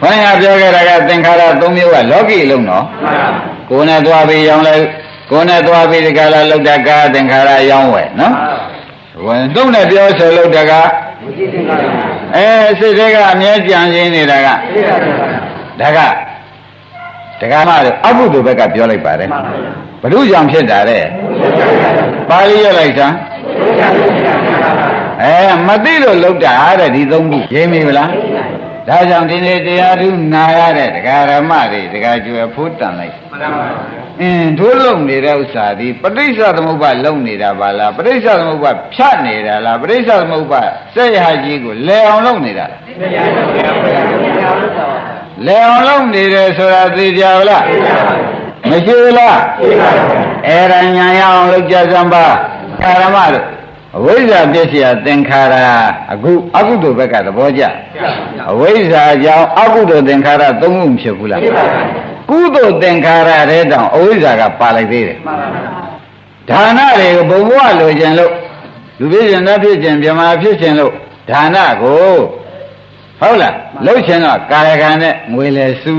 ဘယ်ဟာပြောခဲ့တာကသင်္ခါရ၃မျိုးကလောကီလုံးနော်ကိုယ်နဲ့သွားပြီးရောင်းလိုက်ကိုယ်နဲ့သွားပြီးဒီကလာလောက်တာကာသင်္ခါရရောင်းဝယ်နော်ဝင်တုံးနဲ့ပြောဆိုလောက်တာကစိတ်တွေကအမြဲကြံရင်းနေတာကဒါကဒကာမတို့အကုသိုလ်ဘက်ကပြောလိုက်ပါတယ်ဘုရုကြောင့်ဖြစ်တာတဲ့ပါဠိရလိုက်စမ်းမသိလို့လောက်တာတဲ့ဒီသုံးခုရင်းပြီလားဒါကြောင့်ဒီနေ့တရားထုနာရတဲ့ဒကာရမတွေဒကာကျွယ်ဖိုးတန်လိုက်တို့လုံနေတဲ့ဥစ္စာဒီပဋိစ္စသမုပ္ပါလုံနေတာပါလားပဋိစ္စသမုပ္ပါဖြတ်နေတာလားပဋိစ္စသမုပ္ပါစက်ရဟကြီးကိုလဲအောင်လုပ်နေတာလဲအောင်လုပ်နေတယ်ဆိုတာသိကြလားမရှိဘူးလားအဲ့ဒါညာရအောင်လုပ်ကြစမ်းပါကာရမတို့အဝိဇ္ဇာပစ္စယသင်္ခါရအခုအကုသိုလ်ဘက်ကသဘောကျအဝိဇ္ဇာကြောင့်အကုသိုလ်သင်္ခါရသုံးခုဖြစ်ဘူးလားကုသိုလ်သင်္ခါရတဲ့တောင်အဝိဇ္ဇာကပါလိုက်သေးတယ်ဒါနတွေကိုဘုံဘဝလိုချင်လို့လူဖြစ်ခြင်းနဲ့ဖြစ်ခြင်းမြမဖြစ်ခြင်းလို့ဒါနကိုဟုတ်လားလှုပ်ခြင်းတော့ကာယကံနဲ့ငွေလေစု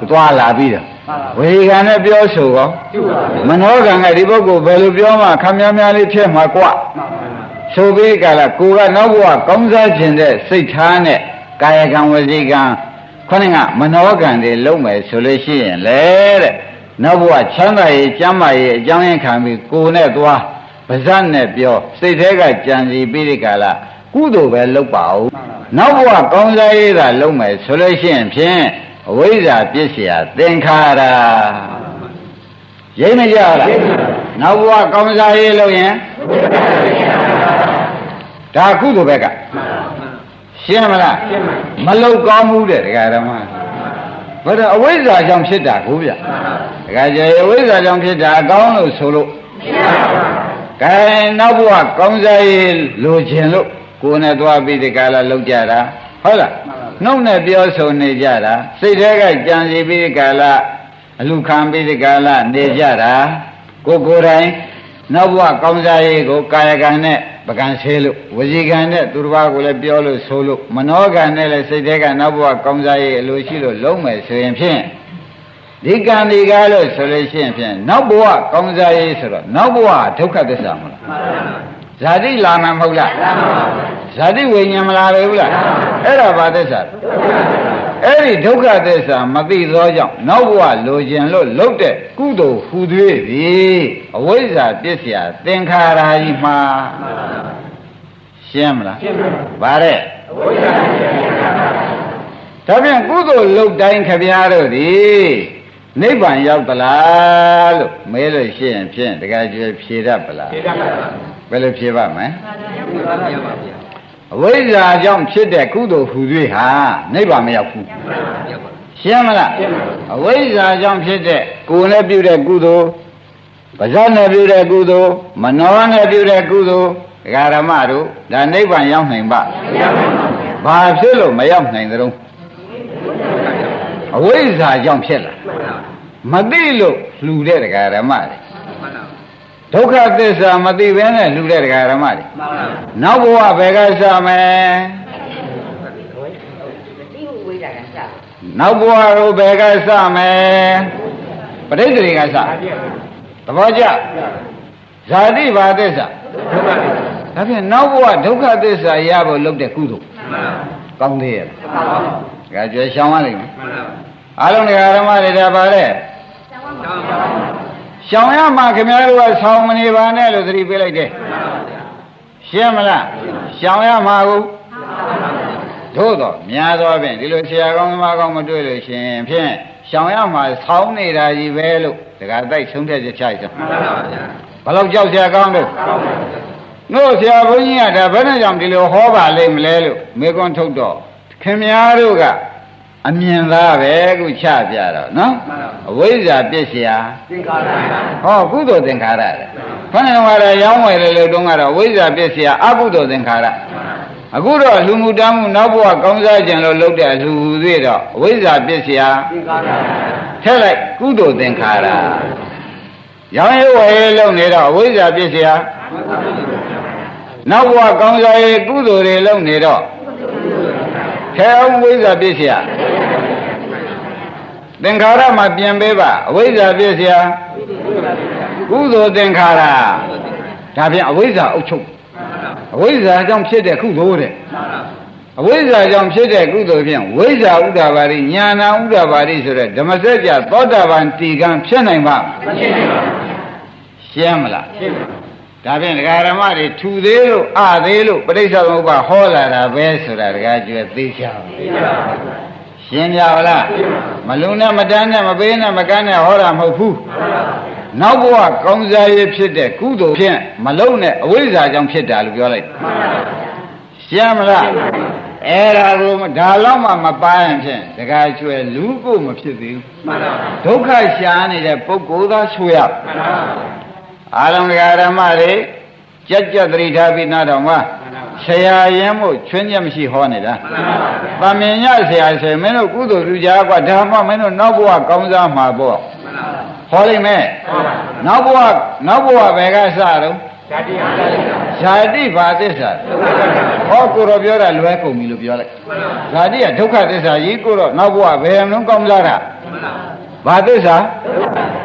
သွားလာပြီးတော့ဝေကံနဲ့ပြောဆိုကောမနောကံကဒီပုဂ္ဂိုလ်ဘယ်လိုပြောမှခမ်းများများလေးဖြစ်မှာကွဆိုပြီးကလာကိုကနောက်ဘဝကောင်းစားခြင်းတဲ့စိတ်ထားနဲ့ကာယကံဝစီကံခေါင်းကမနောကံတွေလုံးမယ်ဆိုလို့ရှိရင်လေတဲ့နောက်ဘဝချမ်းသာရေးကျမ်းမာရေးအကြောင်းရင်းခံပြီးကိုနဲ့သွားပါဇက်နဲ့ပြောစိတ်ထဲကကြံစီပြီးဒီကလာကုသိုလ်ပဲလုပ်ပါဦးနောက်ဘဝကောင်းစားရေးသာလုံးမယ်ဆိုလို့ရှိရင်ဖြင့်အဝိဇ္ဇာပစ္စယသင်္ခါရရိမ့်မကြလားနောက်ဘဝကောင်းစားရေးလို့ရင်ဒါကုသိုလ်ဘက်ကရှင်းမလားမလောက်ကောင်းဘူးတဲ့ဒကာဓမ္မဘယ်တော့အဝိဇ္ဇာကြောင့်ဖြစ်တာကိုဗျဒကာကျေအဝိဇ္ဇာကြောင့်ဖြစ်တာအကောင်းလို့ဆိုလို့ကဲနောက်ဘဝကောင်းစားရေးလိုချင်လို့ကိုယ်နဲ့သွားပြီးဒီကလာလောက်ကြတာဟုတ်လားနှုတ်နဲ့ပြောဆိုနေကြတာစိတ်ထဲကကြံစီပြီးဒီကလာအလူခံပြီးဒီကလာနေကြတာကိုယ်တိုင်နောက်ဘဝကောင်းစားရေးကိုကာယကံနဲ့ပကံဆေးလို့ဝစီကံနဲ့သူတစ်ပါးကိုလည်းပြောလို့ဆိုလို့မနောကံနဲ့လည်းစိတ်ထဲကနောက်ဘဝကောင်းစားရေးအလိုရှိလို့လုံးမယ်ဆိုရင်ဖြင့်ဒီကံဒီကားလို့ဆိုလို့ရှိရင်ဖြင့်နောက်ဘဝကောင်းစားရေးဆိုတော့နောက်ဘဝဒုက္ခသစ္စာမလားဇာတိလာမှာမဟုတ်လားဇာတိဝိညာဉ်မလာဘူးလားအဲ့ဒါဘာသစ္စာအဲ့ဒီဒုက္ခသစ္စာမသိသောကြောင့်နောက်ဘဝလိုချင်လို့လုတ်တဲ့ကုသိုလ်ဟူသွေးသည်အဝိဇ္ဇာပစ္စယသင်္ခါရကြီးမှာရှင်းမလားဗါတဲ့အဝိဇ္ဇာပစ္စယသင်္ခါရဒါဖြင့်ကုသိုလ်လုတ်တိုင်းခဗျားတို့သည်နိဗ္ဗာန်ရောက်သလားလို့မဲလို့ရှိရင်ဖြင့်တခါကျွေးဖြေတတ်ပလားဖြေတတ်ပါဘူးဘယ်လိုဖြေပါမလဲအဝိဇ္ဇာကြောင့်ဖြစ်တဲ့ကုသိုလ်ဟူ၍ဟာနိဗ္ဗာန်မရောက်ဘူးရှင်းမလားအဝိဇ္ဇာကြောင့်ဖြစ်တဲ့ကိုယ်နဲ့ပြုတဲ့ကုသိုလ်ပါဇက်နဲ့ပြုတဲ့ကုသိုလ်မနောနဲ့ပြုတဲ့ကုသိုလ်ဒကာရမတို့ဒါနိဗ္ဗာန်ရောက်နိုင်ပါဘာဖြစ်လို့မရောက်နိုင်သလဲအဝိဇ္ဇာကြောင့်ဖြစ်လာမသိလို့လှူတဲ့ဒကာရမတွေဒုက္ခသစ္စာမသိဘဲနဲ့လှူတဲ့ဒကာရမတွေနောက်ဘဝဘယ်ကစမယ်နောက်ဘဝကိုဘယ်ကစမယ်ပဋိသန္ဓေကစသဘောကျဇာတိဘာသစ္စာဒါဖြင့်နောက်ဘဝဒုက္ခသစ္စာရဖို့လုပ်တဲ့ကုသိုလ်ကောင်းသေးရဲ့ဒါကြွယ်ရှောင်ရလိမ့်မယ်အားလုံးဒကာရမတွေဒါပါလေရှောင်ရမှခင်ဗျားတို့ကဆောင်းမနေပါနဲ့လို့သတိပေးလိုက်တယ်ရှင်းမလားရှောင်ရမှာကိုသို့တော့များသောဖြင့်ဒီလိုဆရာကောင်းသမားကောင်းမတွေ့လို့ရှင်ဖြင့်ရှောင်ရမှာဆောင်းနေတာကြီးပဲလို့ဒကာတိုက်ဆုံးဖြတ်ချက်ချလိုက်တယ်ဘယ်လောက်ကြောက်ဆရာကောင်းလို့တို့ဆရာဘုန်းကြီးကဒါဘယ်နဲ့ကြောင့်ဒီလိုဟောပါလိမ့်မလဲလို့မေကွန်းထုတ်တော့ခင်ဗျားတို့ကအမြင်သားပဲခုချပြတော့နော်အဝိဇ္ဇာပစ္စယသင်္ခါရဟောကုသိုလ်သင်္ခါရတဲ့ခဏကတော့ရောင်းဝယ်တယ်လို့တုန်းကတော့ဝိဇ္ဇာပစ္စယအကုသိုလ်သင်္ခါရအခုတော့လူမှုတမ်းမှုနောက်ဘဝကောင်းစားခြင်းလို့လုပ်တဲ့လူဟူသေးတော့အဝိဇ္ဇာပစ္စယသင်္ခါရထည့်လိုက်ကုသိုလ်သင်္ခါရရောင်းရဝယ်လုပ်နေတော့အဝိဇ္ဇာပစ္စယနောက်ဘဝကောင်းစားရေးကုသိုလ်တွေလုပ်နေတော့ခဲအောင်ဝိဇ္ဇာပစ္စယ သင်္ခါရမှာပြင်ပေးပါအဝိဇ္ဇာပြည့်စရာကုသိုလ်သင်္ခါရဒါဖြင့်အဝိဇ္ဇာအုပ်ချုပ်အဝိဇ္ဇာကြောင့်ဖြစ်တဲ့ကုသိုလ်တဲ့အဝိဇ္ဇာကြောင့်ဖြစ်တဲ့ကုသိုလ်ဖြင့်ဝိဇ္ဇာဥဒ္ဒပါရိညာဏဥဒ္ဒပါရိဆိုတဲ့ဓမ္မစကြာသောတာပန်တည်ကံဖြစ်နိုင်ပါမဖြစ်နိုင်ပါဘူးရှင်းမလားရှင်းပါဒါဖြင့်ဒကာဓမ္မတွေထူသေးလို့အသေးလို့ပဋိစ္စသမုပ္ပါဟောလာတာပဲဆိုတာဒကာကျွဲသိချပါရှင်းကြပါလားမလုံနဲ့မတန်းနဲ့မပေးနဲ့မကန်းနဲ့ဟောတာမဟုတ်ဘူးနောက်ဘဝကောင်းစားရဖြစ်တဲ့ကုသိုလ်ဖြင့်မလုံနဲ့အဝိဇ္ဇာကြောင့်ဖြစ်တာလို့ပြောလိုက်ရှင်းမလားအဲ့ဒါကိုဒါတော့မှမပါရင်ဖြင့်ဒကာကျွဲလူကိုမဖြစ်သေးဘူးဒုက္ခရှားနေတဲ့ပုဂ္ဂိုလ်သာဆိုရအာလုံးဒကာဓမ္မတွေကြက်ကြက်သတိထားပြီးနားတော်မှာဆရာရင်မို့ချွင်းချက်မရှိဟောနေတာ။ဗမင်ညဆရာဆိုမင်းတို့ကုသိုလ်လူကြားกว่าဒါမှမင်းတို့နောက်ဘဝကောင်းစားမှာပေါ့။ဟောလိုက်မယ်။နောက်ဘဝဘယ်ကစတော့ဇာတိဘာသစ္စာဟောကိုတော့ပြောတာလွဲကုန်ပြီလို့ပြောလိုက်။ဇာတိကဒုက္ခသစ္စာကြီးကိုတော့နောက်ဘဝဘယ်လုံးကောင်းစားတာဘာသစ္စာ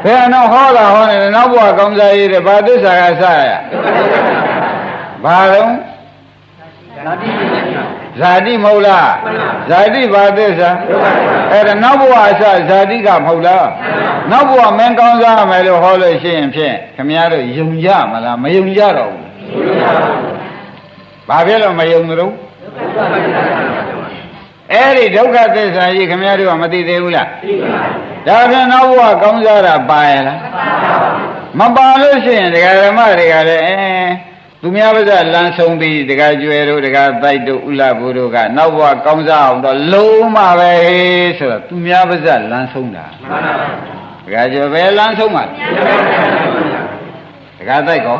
ဘယ်တော့ဟောတာဟောနေတယ်နောက်ဘဝကောင်းစားရည်တဲ့ဘာသစ္စာကစရဘာလုံးဇာတိမဟုတ်လားဇာတိဘာသစ္စာအဲ့ဒါနောက်ဘဝအစဇာတိကမဟုတ်လားနောက်ဘဝမင်းကောင်းစားမယ်လို့ဟောလို့ရှိရင်ဖြင့်ခမည်းတော်ယုံကြမလားမယုံကြတော့ဘူးဘာဖြစ်လို့မယုံကြတော့အဲ့ဒီဒုက္ခသစ္စာကြီးခမည်းတော်ကမသိသေးဘူးလားသိပါဘူးဒါဖြင့်နောက်ဘဝကောင်းစားတာပါရလားမပါလို့ရှိရင်ဒကာဓမ္မတွေကလည်းသူများပါးစပ်လမ်းဆုံးပြီးဒကာကျွယ်တို့ဒကာတိုက်တို့ဥလဘုတို့ကနောက်ဘဝကောင်းစားအောင်တော့လုံးမပဲဆိုတော့သူများပါးစပ်လမ်းဆုံးတာမှန်ပါဘူးဒကာကျွယ်ပဲလမ်းဆုံးပါဒကာတိုက်ကော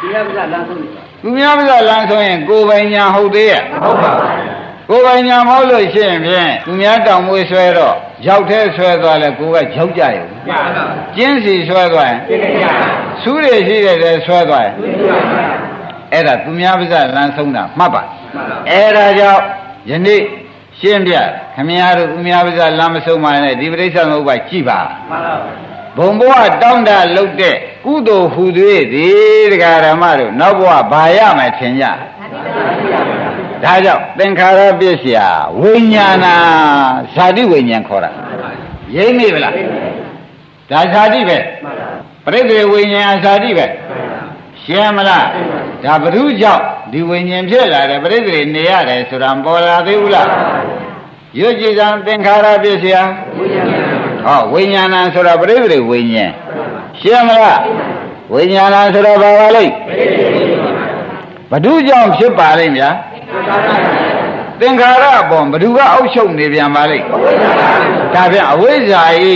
သူများပါးစပ်လမ်းဆုံးသူများပါးစပ်လမ်းဆုံးရင်ကိုယ်ပိုင်ညာဟုတ်သေးရဲ့ဟုတ်ပါဘူးကိုယ်ပိုင်ညာမဟုတ်လို့ရှိရင်ဖြင့်သူများတောင်မွေးဆွဲတော့ရောက်သေးဆွဲသွားလဲကိုယ်ကရောက်ကြရုံကျင်းစီဆွဲသွားရင်ဆူးရရှိတဲ့ဆွဲသွားရင်အဲ့ဒါသူများပါးစပ်လမ်းဆုံးတာမှတ်ပါအဲ့ဒါကြောင့်ယနေ့ရှင်းပြခမည်းတော်သူများပါးစပ်လမ်းမဆုံးပါနဲ့ဒီပရိစ္ဆေသမုပ္ပါကြည့်ပါဘုံဘဝတောင်းတလုပ်တဲ့ကုသိုလ်ဟူသွေးဒီဒကာဓမ္မတို့နောက်ဘဝဘာရမယ်ထင်ကြဒါကြောင့်သင်္ခါရပစ္စယဝိညာဏဇာတိဝိညာဉ်ခေါ်တာရိမ့်မိဗလားဒါဇာတိပဲပရိသေဝိညာဉ်ဇာတိပဲရှင်းမလားဒါဘ ᱹ ကြောင့်ဒီဝိညာဉ်ဖြစ်လာတယ်ပရိသေနေရတယ်ဆိုတာပေါ်လာသေးဘူးလားရွတ်ကြည်စံသင်္ခါရပစ္စယဟောဝိညာဏဆိုတာပရိသေဝိညာဉ်ရှင်းမလားဝိညာဏဆိုတာဘာပါလိမ့်ဘ ᱹ ကြောင့်ဖြစ်ပါလိမ့်ဗျာသင်္ခါရပေါ်ဘ ᱹ ကအောက်ချုပ်နေပြန်ပါလိမ့်ဒါဖြင့်အဝိဇ္ဇာဤ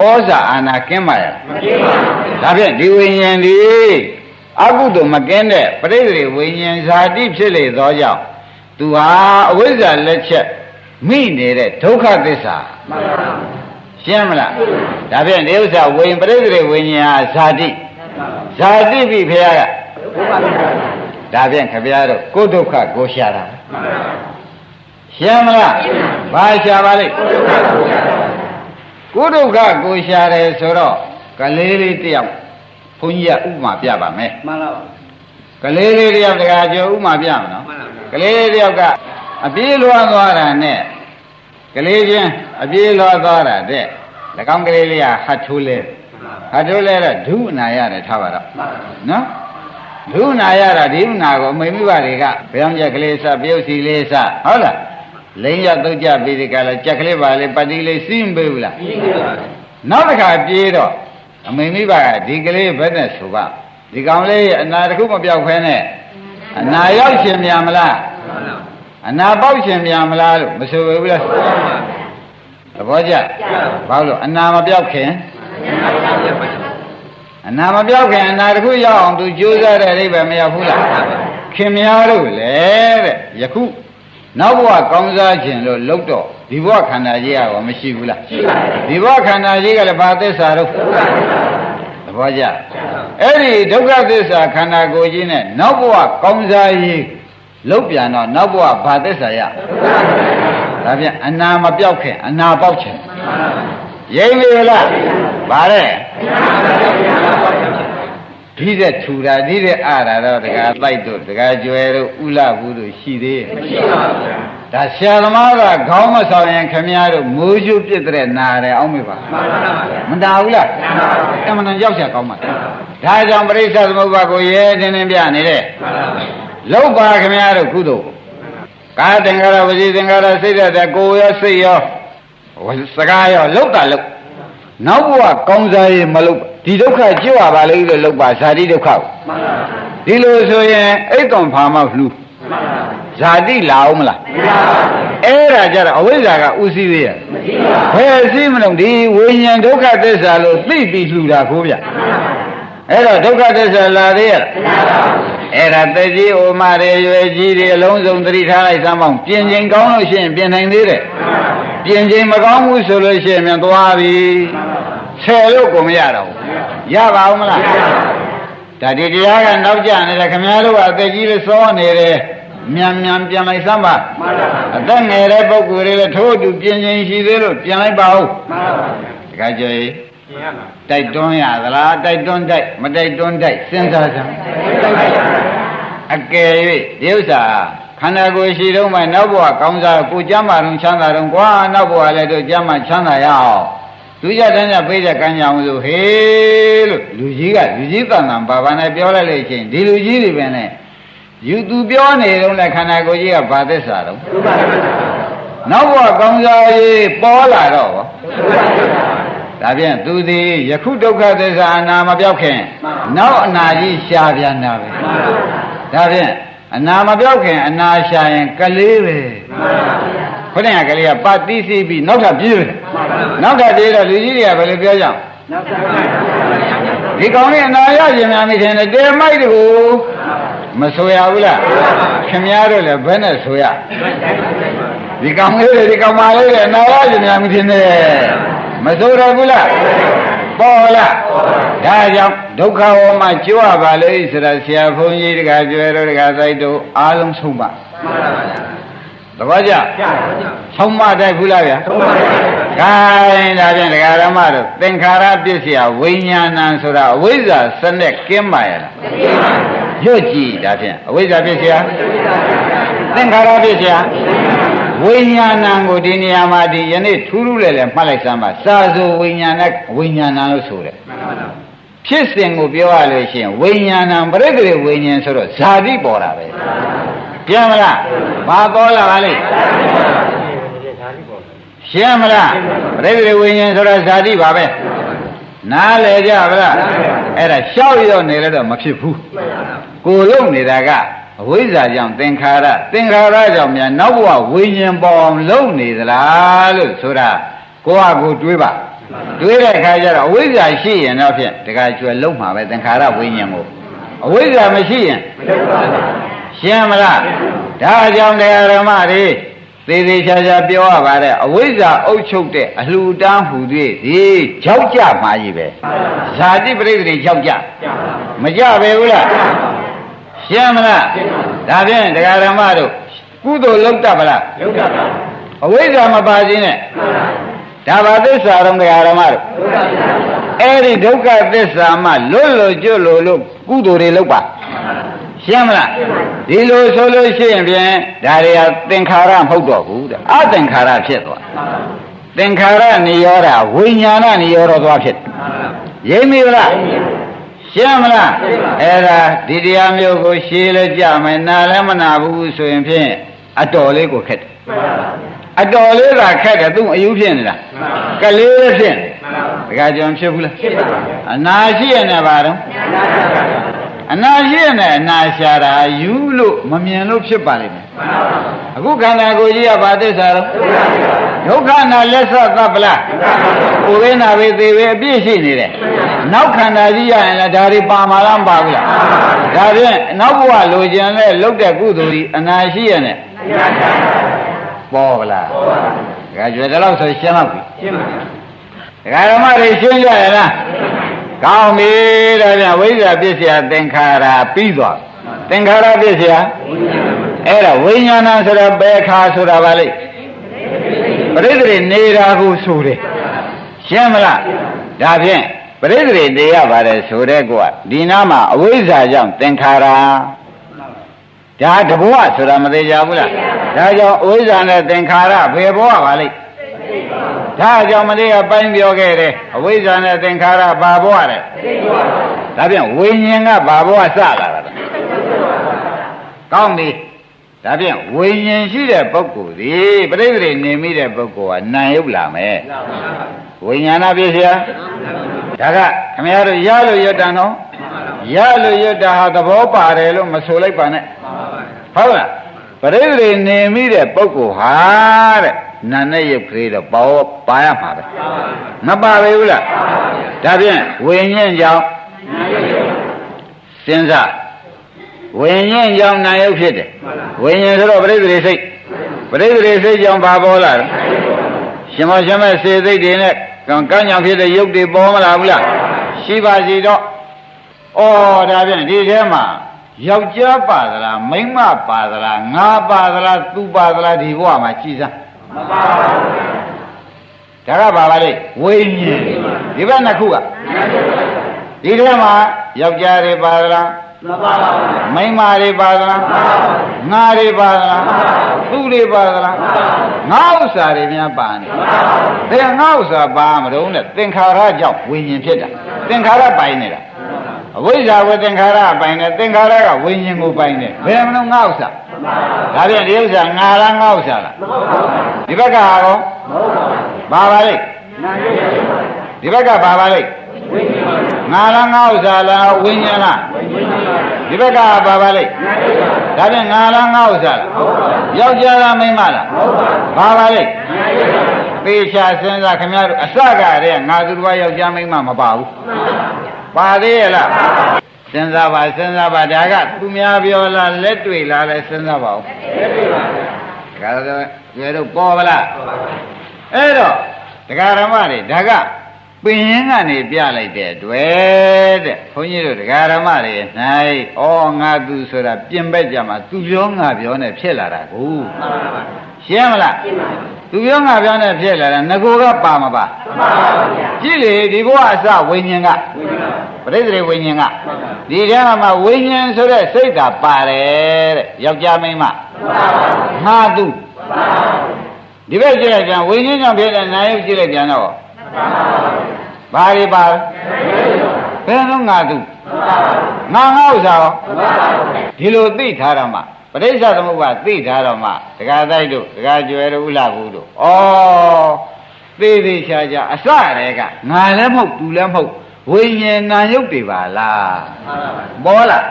ဩဇာအာဏာကင်းပါရဲ့မကင်းပါဘူးဒါဖြင့်ဒီဝိညာဉ်ဒီအကုသိုလ်မကင်းတဲ့ပရိသေဝိညာဉ်ဇာတိဖြစ်လေသောကြောင့်သူဟာအဝိဇ္ဇာလက်ချက်မိနေတဲ့ဒုက္ခသစ္စာမှန်ပါဘူးရှင်းမလားဒါဖြင့်ဒီဥစ္စာဝိညာဉ်ပရိသေဝိညာဉ်ဟာဇာတိဇာတိပြီဖေရကဒါဖြင့်ခဗျားတို့ကိုဒုက္ခကိုရှာတာရှင်းမလားဘာရှာပါလိမ့်ကိုဒုက္ခကိုရှာတယ်ဆိုတော့ကလေးလေးတယောက်ဘုန်းကြီးကဥပမာပြပါမယ်မှန်ပါပါကလေးလေးတယောက်တကယ်ကြောဥပမာပြမနော်ကလေးလေးတယောက်ကအပြေးလွှားသွားတာနဲ့ကလေးချင်းအပြေးလွှားသွားတာတဲ့၎င်းကလေးလေးကဟတ်ထိုးလဲတော့ဒုနာရတယ်ထားပါတော့နော်ဒုနာရတာဒီနာကိုမိမိဘတွေကဘယ်အောင်ကြက်ကလေးစပြုတ်စီလေးစဟုတ်လားလိမ့်ရတုတ်ကြပြီးဒီကလာကြက်ကလေးပါလေပတိလေးစီးမပေးဘူးလားစီးပေးပါနောက်တစ်ခါပြေးတော့အမိမိဘကဒီကလေးဘယ်နဲ့ဆိုပါဒီကောင်လေးအနာတစ်ခုမပြောက်ခဲနဲ့အနာရောက်ရှင်မြန်မလားအနာပေါက်ရှင်မြန်မလားလို့မဆိုဘူးလားသဘောကျဘာလို့အနာမပြောက်ခင်အနာမပြောက်ခင်အနာတစ်ခုရောက်အောင်သူကြိုးစားတဲ့အိဗယ်မရောက်ဘူးလားခင်များတို့လေတဲ့ယခုနောက်ဘဝကောင်းစားခြင်းလို့လုတ်တော့ဒီဘဝခန္ဓာကြီးရောမရှိဘူးလားရှိပါဘူးဒီဘဝခန္ဓာကြီးကလည်းဘာသစ္စာတော့သဘောကျအဲ့ဒီဒုက္ခသစ္စာခန္ဓာကိုယ်ကြီးနဲ့နောက်ဘဝကောင်းစားရေးလုတ်ပြန်တော့နောက်ဘဝဘာသစ္စာရဒါပြန်အနာမပြောက်ခင်အနာပေါက်ခြင်း ရိမ့်ပြီလားဗါတဲ့ဒီတဲ့ထူတာဒီတဲ့အားတာတော့တကားတိုက်တို့တကားကျွဲတို့ဥလဘူးတို့ရှိသေးရဲ့မရှိပါဘူးဗျာဒါဆရာသမားကခေါင်းမဆောင်ရင်ခမည်းတော်မိုးကျုပ်ပြစ်တဲ့နာတယ်အောက်မေ့ပါမှန်ပါဗျာမတာဘူးလားအမှန်တန်ရောက်ချကောင်းပါဒါကြောင့်ပရိစ္ဆေသမုပ္ပါကိုရဲတင်းတင်းပြနေတဲ့လောက်ပါခမည်းတော်ကုသိုလ်ကာသင်္ကာရဝစီသင်္ကာရစိတ်ဓာတ်ကိုယ်ရောစိတ်ရောစကားရောလောက်တာလောက်နောက်ဘဝကောင်းစားရေးမလုပ်ဒီဒုက္ခကြွရပါလေလို့လောက်ပါဇာတိဒုက္ခကိုဒီလိုဆိုရင်အိတ်ကောင်ဖာမောက်လှူဇာတိလာအောင်မလားအဲ့ဒါကြတော့အဝိဇ္ဇာကဥသိသေးရဲ့ဘယ်သိမလို့ဒီဝိညာဉ်ဒုက္ခသစ္စာလို့သိပြီးလှူတာကိုဗျအဲ့တော့ဒုက္ခသစ္စာလာသေးရဲ့အဲ့ဒါတကြီးအိုမတွေရွယ်ကြီးတွေအလုံးစုံသတိထားလိုက်စမ်းပေါင်းပြင်ချိန်ကောင်းလို့ရှိရင်ပြင်နိုင်သေးတယ်ပြင်ချိန်မကောင်းဘူးဆိုလို့ရှိရင်မြန်သွားပြီဆယ်လို့ကိုမရတော့ဘူးရပါဦးမလားဒါဒီတရားကနောက်ကျနေတယ်ခင်ဗျားတို့ကအသက်ကြီးလေးစောနေတယ်မြန်မြန်ပြန်လိုက်စမ်းပါအသက်ငယ်တဲ့ပုဂ္ဂိုလ်တွေလည်းထိုးတူပြင်ချိန်ရှိသေးလို့ပြန်လိုက်ပါဦးတခါကြရေးတိုက်တွန်းရသလားတိုက်တွန်းတိုက်မတိုက်တွန်းတိုက်စဉ်းစားစမ်းအကယ်၍ဒီဥစ္စာခန္ဓာကိုယ်ရှိတော့မှနောက်ဘဝကောင်းစားကိုကြမ်းမာတော့ချမ်းသာတော့ကွာနောက်ဘဝလည်းတို့ကြမ်းမာချမ်းသာရအောင်သူကြတဲ့ညပေးတဲ့ကမ်းကြအောင်ဆိုဟေးလို့လူကြီးတန်တန်ဘာဘာနဲ့ပြောလိုက်လို့ချင်းဒီလူကြီးတွေပဲနဲ့ယူသူပြောနေတော့လည်းခန္ဓာကိုယ်ကြီးကဘာသစ္စာတော့နောက်ဘဝကောင်းစားရေးပေါ်လာတော့ဒါဖြင့်သူသည်ယခုဒုက္ခသစ္စာအနာမပြောက်ခင်နောက်အနာကြီးရှားပြန်တာပဲဒါဖြင့်အနာမပြောက်ခင်အနာရှာရင်ကလေးပဲခொနဲ့ကလေးကပါတိစီပြီးနောက်ထပ်ပြေးတယ်နောက်ထပ်ပြေးတော့လူကြီးတွေကဘယ်လိုပြောကြအောင်ဒီကောင်လေးအနာရခြင်းများမိတယ်တဲမိုက်တကူမဆိုရဘူးလားခင်ဗျားတို့လည်းဘယ်နဲ့ဆိုရဒီကောင်လေးတွေဒီကောင်မလေးတွေအနာရခြင်းများမိတယ်မဆိုရဘူးလားပေါ်လားဒါကြောင့်ဒုက္ခဝမှာကြွရပါလေဆိုတာဆရာဘုန်းကြီးတကကျွဲတို့တကစိုက်တို့အားလုံးဆုံးပါသဘောကျဆုံးမတိုက်ဘူးလားဗျာဆုံးပါပါခိုင်းဒါဖြင့်ဒကာဓမ္မတို့သင်္ခါရပစ္စယဝိညာဏံဆိုတာအဝိဇ္ဇာစနက်ကင်းပါရဲ့လားရွတ်ကြည့်ဒါဖြင့်အဝိဇ္ဇာပစ္စယသင်္ခါရပစ္စယဝိညာဏံကိုဒီနေရာမှာဒီယနေ့ထူးထူးလဲလဲမှတ်လိုက်စမ်းပါစာဆိုဝိညာဏလို့ဆိုတယ်ဖြစ်စဉ်ကိုပြောရလို့ရှိရင်ဝိညာဏံပရိသေဝိညာဉ်ဆိုတော့ဇာတိပေါ်တာပဲပြန်မလားဘာပေါ်လာပါလိမ့်ရှင်းမလားပရိသေဝိညာဉ်ဆိုတော့ဇာတိပါပဲနားလေကြဗလားအဲ့ဒါရှောက်ရောက်နေလည်းတော့မဖြစ်ဘူးကိုလုံးနေတာကအဝိဇ္ဇာကြောင့်သင်္ခါရကြောင့်များနောက်ဘဝဝိညာဉ်ပေါ်အောင်လုံနေသလားလို့ဆိုတာကိုယ့်ဟာကိုယ်တွေးပါတွေးတဲ့အခါကျတော့အဝိဇ္ဇာရှိရင်တော့ဖြင့်တခါကျွယ်လုံမှာပဲသင်္ခါရဝိညာဉ်ကိုအဝိဇ္ဇာမရှိရင်ရှင်းမလားဒါကြောင့်တရားဓမ္မတွေသေသေးချာချာပြောရပါတဲ့အဝိဇ္ဇာအုပ်ချုပ်တဲ့အလှူတန်းဟူသည်ဒီကြောက်ကြမှာကြီးပဲဇာတိပရိသေကြောက်ကြမကြပဲဘူးလားရှင်းမလားဒါဖြင့်တရားဓမ္မတို့ကုသိုလ်လုပ်တတ်ပါလားလုပ်တတ်ပါအဝိဇ္ဇာမပါခြင်းနဲ့ဒါဘာသစ္စာတော့တရားဓမ္မတို့အဲ့ဒီဒုက္ခသစ္စာမှလွတ်ကျွတ်လို့ကုသိုလ်တွေလုပ်ပါရှင်းမလားဒီလိုဆိုလို့ရှိရင်ဖြင့်ဒါတွေကသင်္ခါရမဟုတ်တော့ဘူးတဲ့အသင်္ခါရဖြစ်သွားသင်္ခါရနိရောဓဝိညာဏနိရောဓသွားဖြစ်ရိပ်မိလားရှင်းမလားအဲ့ဒါဒီတရားမျိုးကိုရှင်းလဲကြမယ်နားလည်းမနာဘူးဆိုရင်ဖြင့်အတော်လေးကိုခက်တယ်အတော်လေးကခက်တယ်သူအယူဖြစ်နေတာကလေးလည်းဖြစ်နေတခါကြောင်ဖြစ်ဘူးလားဖြစ်ပါဘူးအနာရှိရနေပါတော့အနာရှိရနေအနာရှာတာယူလို့မမြင်လို့ဖြစ်ပါလိမ့်မယ်အခုခန္ဓာကိုယ်ကြီးကဘာသစ္စာတော့ဒုက္ခနာလက်ဆက်သဗ္ဗလားကိုယ်ဝိနာဝေသေးပဲအပြည့်ရှိနေတယ်နောက်ခန္ဓာကြီးရရင်လည်းဒါတွေပါမာလားမပါဘူးလားဒါဖြင့်နောက်ဘဝလိုချင်လဲလုတ်တဲ့ကုသိုလ်ကြီးအနာရှိရနေပေါ်ပါလားပေါ်ပါဘူးဒါကြွယ်တော့ဆိုရှင်းတော့ပြီရှင်းပါပြီဒကာဓမ္မတွေရှင်းကြရလားကောင်းပြီဒါပြန်ဝိဇ္ဇာပစ္စယသင်္ခါရပြီးသွားသင်္ခါရပစ္စယအဲ့ဒါဝိညာဏဆိုတော့ဘယ်ခါဆိုတာပါလိမ့်ပရိသေနေတာကိုဆိုတယ် ရှင်းမလားဒါဖြင့်ပရိသေတေရပါတယ်ဆိုတဲ့ကွာဒီနာမှာအဝိဇ္ဇာကြောင့်သင်္ခါရဒါတဘဝဆိုတာမသေးကြဘူးလားဒါကြောင့်အဝိဇ္ဇာနဲ့သင်္ခါရဘယ်ဘဝပါလိမ့်ဒါကြောင့်မလေးကပိုင်းပြောခဲ့တယ်အဝိဇ္ဇာနဲ့သင်္ခါရဘာဘဝတဲ့ဒါဖြင့်ဝိညာဉ်ကဘာဘဝစလာတာကောင်းပြီဒါဖြင့်ဝိညာဉ်ရှိတဲ့ပုဂ္ဂိုလ်ဒီပရိသေနေမိတဲ့ပုဂ္ဂိုလ်ကနာယုတ်လာမယ်ဝိညာဏပြည့်စရာဒါကခင်ဗျားတို့ရလို့ရွတ်တာနော်ရလို့ရွတ်တာဟာသဘောပါတယ်လို့မဆိုလိုက်ပါနဲ့ဟုတ်လားပရိသေနေမိတဲ့ပုဂ္ဂိုလ်ဟာတဲ့နာနဲ့ရုပ်ကလေးတော့ပါရမှာပဲမပါပဲဘူးလားဒါဖြင့်ဝိညာဉ်ကြောင့်စဉ်းစားဝိညာဉ်ကြောင့်နာယုတ်ဖြစ်တယ်ဝိညာဉ်ဆိုတော့ပရိသေစိတ်ကြောင့်ဘာပေါ်လာလဲရှင်မရှင်မဲ့စေစိတ်တွေနဲ့ကံကြောင့်ဖြစ်တဲ့ရုပ်တွေပေါ်မလာဘူးလားရှိပါစီတော့ဩဒါဖြင့်ဒီထဲမှာယောက်ျားပါသလားမိန်းမပါသလားငါပါသလားသူပါသလားဒီဘဝမှာကြည်စမ်းမပါဘူးဒါကပါပါလေဝိညာဉ်ဒီဘက်နှစ်ခုကဒီထဲမှာယောက်ျားတွေပါသလားမပါဘူးမိန်းမတွေပါသလားငါတွေပါသလားသူတွေပါသလားငါဥစ္စာတွေများပါနေတယ်ငါဥစ္စာပါမတော့နဲ့သင်္ခါရကြောင့်ဝိညာဉ်ဖြစ်တာသင်္ခါရပိုင်နေတာအဝိဇ္ဇာဝသင်္ခါရပိုင်နေသင်္ခါရကဝိညာဉ်ကိုပိုင်နေဘယ်မလို့ငါဥစ္စာဒါဖြင့်ဒီဥစ္စာငါလားငါဥစ္စာလားဒီဘက်ကဟာကောဘာပါလိမ့်ဒီဘက်ကဘာပါလိမ့်ငါလားငါဥစ္စာလားဝိညာဉ်လားဒီဘက်ကဘာပါလိမ့်ဒါဖြင့်ငါလားငါဥစ္စာလားယောက်ျားလားမိန်းမလားဘာပါလိမ့်သေချာစဉ်းစားခင်ဗျားတို့အစကတည်းကငါသူတော်ယောက်ျားမိန်းမမပါဘူးပါသေးရဲ့လားစဉ်းစားပါဒါကသူများပြောလားလက်တွေ့လားလဲစဉ်းစားပါဦးလက်တွေ့ပါဗျာဒါကတော့ကျွဲတို့ပေါ်ပါလားအဲ့တော့တရားဓမ္မတွေဒါကပင်ရင်းကနေပြလိုက်တဲ့တွေ့တဲ့ဘုန်းကြီးတို့တရားဓမ္မတွေ၌ဩငါသူဆိုတာပြင်ပက်ကြမှာသူပြောငါပြောနဲ့ဖြစ်လာတာကိုရှင်းမလားသူပြောငါပြောနဲ့ဖြစ်လာတာငကိုကပါမပါကြည့်လေဒီဘဝအစဝိညာဉ်ကပရိသေဝိညာဉ်ကဒီထဲမှာဝိညာဉ်ဆိုတဲ့စိတ်ကပါတယ်တဲ့ယောက်ျားမိန်းမငါသူဒီဘက်ကြည့်လိုက်ပြန်ဝိညာဉ်ကြောင့်ဖြစ်တဲ့နာယုတ်ကြည့်လိုက်ပြန်တော့ဘာတွေပါဘယ်တော့ငါသူငါဥစ္စာရောဒီလိုသိထားတော့မှပဋိစ္စသမုပ္ပါသိထားတော့မှဒကာတိုက်တို့ဒကာကျွယ်တို့ဥလာဘူးတို့ဩသိသိချာချာအစတည်းကငါလည်းမဟုတ်သူလည်းမဟုတ်ဝိညာဉ်နာယုတ်တွေပါလားပေါ်လား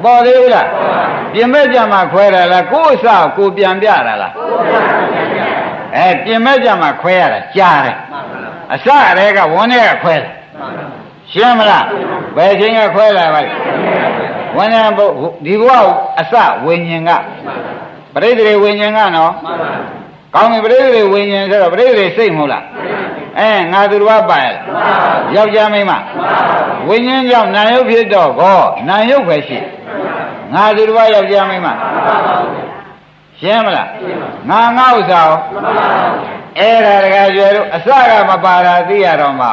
ပေါ်သေးဘူးလားပြင်မဲ့ကြမှာခွဲရလားကိုယ်အစကိုပြန်ပြတာလားပြင်မဲ့ကြမှာခွဲရတာကြားတယ်အစတည်းကဝန်းထဲကခွဲတယ်ရှင်းမလားဘယ်ချိန်ကခွဲလာပါလဲဝန်းထဲဒီဘဝအစဝိညာဉ်ကပရိသေဝိညာဉ်ကနော်ကောင်းပြီပရိသေဝိညာဉ်ဆိုတော့ပရိသေစိတ်မဟုတ်လားငါသူတော်ပါရဲ့ယောက်ျားမိန်းမဝိညာဉ်ကြောင့်နာယုတ်ဖြစ်တော့ကောနာယုတ်ပဲရှိငါသူတော်ယောက်ျားမိန်းမရှင်းမလားငါဥစ္စာရောအဲ့ဒါတကယ်ကျွဲတို့အစကမပါတာသိရတော့မှ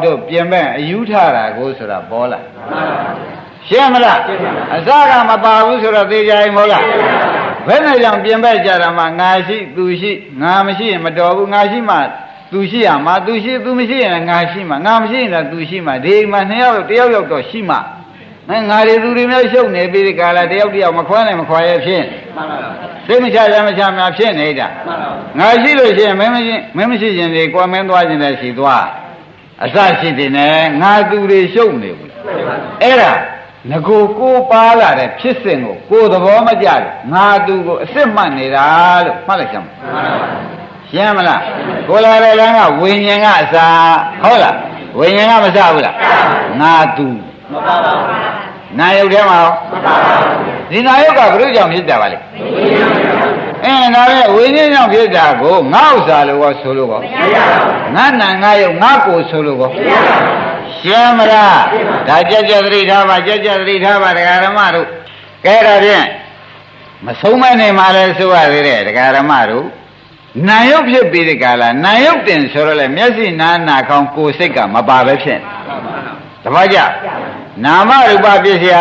တို့ပြင်မဲ့အယူထတာကိုဆိုတာပေါ်လာရှင်းမလားအစကမပါဘူးဆိုတော့သိကြရင်မဟုတ်လားဘယ်နဲ့ကြောင့်ပြင်မဲ့ကြတာမှငါရှိသူရှိငါမရှိရင်မတော်ဘူးငါရှိမှသူရှိရမှာသူရှိသူမရှိရင်ငါရှိမှာငါမရှိရင်သူရှိမှာဒီမှာနှစ်ယောက်တယောက်တော့ရှိမှာငါတွေသူတွေမျိုးရှုပ်နေပြီးဒီကာလတယောက်မခွဲနိုင်မခွာရဖြစ်စိတ်မချများဖြစ်နေတာငါရှိလို့ရှိရင်မင်းမရှိရင်ဒီကွာမင်းသွားခြင်းလည်းရှိသွားအစရှိတယ်နဲ့ငါသူတွေရှုပ်နေဘူးအဲ့ဒါငကိုပါလာတဲ့ဖြစ်စဉ်ကိုသဘောမကျတယ်ငါသူကိုအစစ်မှတ်နေတာလို့မှတ်လိုက်ချင်ရှင်းမလားကိုလာတဲ့လမ်းကဝိညာဉ်ကအစာဟုတ်လားဝိညာဉ်ကမစဘူးလားငါသူမပါပါဘူးနာယုတ်ထဲမှာရောမပါပါဘူးဒီနာယုတ်ကဘုရားကြောင့်ဖြစ်တာပါလေဒါပဲဝိညာဉ်ကြောင့်ဖြစ်တာကိုငါဥစ္စာလို့ရောဆိုလို့ကောမရပါဘူးငါနာငါယုတ်ငါကိုဆိုလို့ကောမရပါဘူးရှင်းမလားဒါကြက်သတိထားပါဒကာဓမ္မတို့ကဲဒါဖြင့်မဆုံးမနေမှလည်းဆိုရသေးတယ်ဒကာဓမ္မတို့ နာယုတ်ဖြစ်ပြီးဒီကလာနာယုတ်တင်ဆိုတော့လေမျက်စိနာနာခေါင်းကိုယ်စိတ်ကမပါပဲဖြစ်တပည့်ကြနာမရူပပစ္စယ